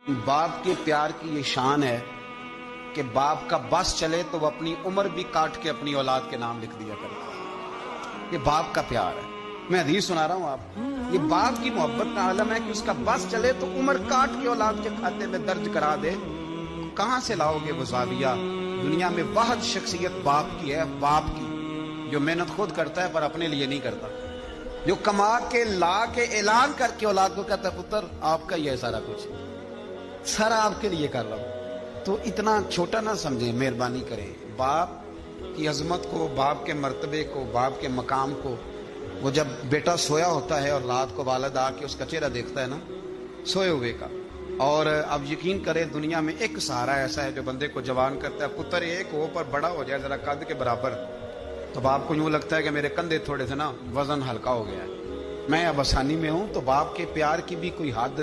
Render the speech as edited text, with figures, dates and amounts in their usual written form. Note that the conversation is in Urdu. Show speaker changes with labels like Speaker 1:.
Speaker 1: باپ کے پیار کی یہ شان ہے کہ باپ کا بس چلے تو وہ اپنی عمر بھی کاٹ کے اپنی اولاد کے نام لکھ دیا کرتا ہے. یہ باپ کا پیار ہے. میں حدیث سنا رہا ہوں آپ کو. یہ باپ کی محبت کا عالم ہے کہ اس کا بس چلے تو عمر کاٹ کے اولاد کے کھاتے میں درج کرا دے. کہاں سے لاؤ گے وہ زاویہ؟ دنیا میں واحد شخصیت باپ کی ہے، باپ کی، جو محنت خود کرتا ہے پر اپنے لیے نہیں کرتا، جو کما کے لا کے اعلان کر کے اولاد کو کہتا ہے پتر آپ کا ہی ہے سارا کچھ، سارا آپ کے لیے کر رہا ہوں. تو اتنا چھوٹا نہ سمجھیں، مہربانی کریں. باپ کی عظمت کو، باپ کے مرتبے کو، باپ کے مقام کو، وہ جب بیٹا سویا ہوتا ہے اور رات کو والد آ کے اس کا چہرہ دیکھتا ہے نا سوئے ہوئے کا، اور اب یقین کریں دنیا میں ایک سہارا ایسا ہے جو بندے کو جوان کرتا ہے. پتر ایک ہو پر بڑا ہو جائے ذرا قد کے برابر، تو باپ کو یوں لگتا ہے کہ میرے کندھے تھوڑے سے نا وزن ہلکا ہو گیا ہے، میں اب آسانی میں ہوں. تو باپ کے پیار کی بھی کوئی حد